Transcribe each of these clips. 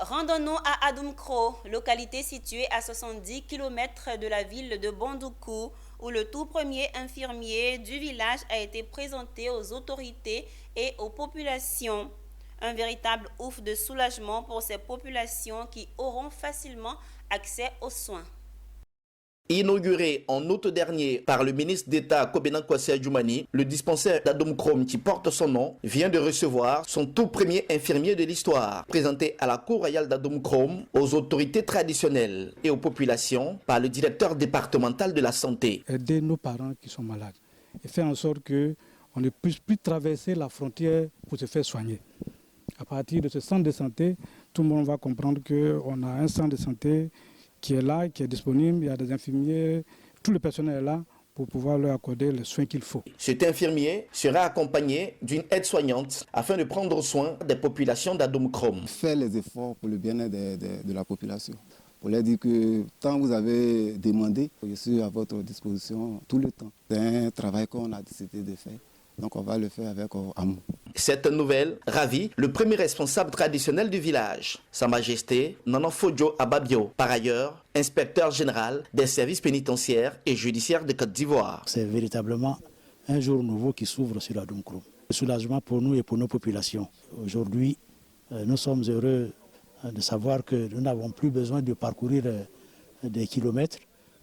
Rendons-nous à Adoumkro, localité située à 70 km de la ville de Bondoukou, où le tout premier infirmier du village a été présenté aux autorités et aux populations. Un véritable ouf de soulagement pour ces populations qui auront facilement accès aux soins. Inauguré en août dernier par le ministre d'État Kobenan Kwasi Adjoumani, le dispensaire d'Adoumkrom qui porte son nom vient de recevoir son tout premier infirmier de l'histoire, présenté à la cour royale d'Adoumkrom aux autorités traditionnelles et aux populations par le directeur départemental de la santé. Aider nos parents qui sont malades et faire en sorte qu'on ne puisse plus traverser la frontière pour se faire soigner. À partir de ce centre de santé, tout le monde va comprendre qu'on a un centre de santé qui est là, qui est disponible, il y a des infirmiers, tout le personnel est là pour pouvoir leur accorder les soins qu'il faut. Cet infirmier sera accompagné d'une aide-soignante afin de prendre soin des populations d'Adoumkrom. Faire les efforts pour le bien-être de la population. Pour leur dire que tant vous avez demandé, je suis à votre disposition tout le temps. C'est un travail qu'on a décidé de faire. Donc on va le faire avec amour. Cette nouvelle ravit le premier responsable traditionnel du village, Sa Majesté Nana Fodjo Ababio, par ailleurs inspecteur général des services pénitentiaires et judiciaires de Côte d'Ivoire. C'est véritablement un jour nouveau qui s'ouvre sur Adoumkrom. Le soulagement pour nous et pour nos populations. Aujourd'hui, nous sommes heureux de savoir que nous n'avons plus besoin de parcourir des kilomètres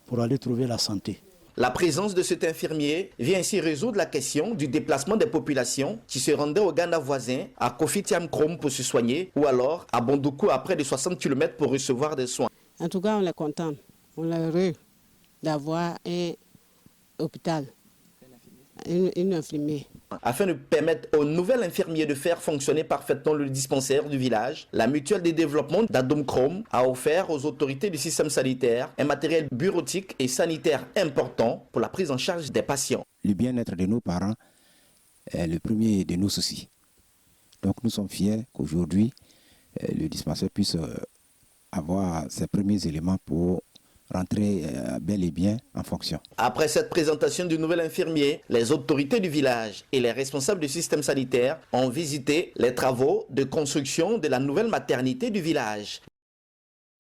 pour aller trouver la santé. La présence de cet infirmier vient ainsi résoudre la question du déplacement des populations qui se rendaient au Ghana voisin, à Kofitiam-Krom pour se soigner, ou alors à Bondoukou à près de 60 km pour recevoir des soins. En tout cas, on est content, on est heureux d'avoir un hôpital, une infirmière. Afin de permettre au nouvel infirmier de faire fonctionner parfaitement le dispensaire du village, la mutuelle de développement d'Adoumkrom a offert aux autorités du système sanitaire un matériel bureautique et sanitaire important pour la prise en charge des patients. Le bien-être de nos parents est le premier de nos soucis. Donc nous sommes fiers qu'aujourd'hui, le dispensaire puisse avoir ses premiers éléments pour rentrer bel et bien en fonction. Après cette présentation du nouvel infirmier, les autorités du village et les responsables du système sanitaire ont visité les travaux de construction de la nouvelle maternité du village.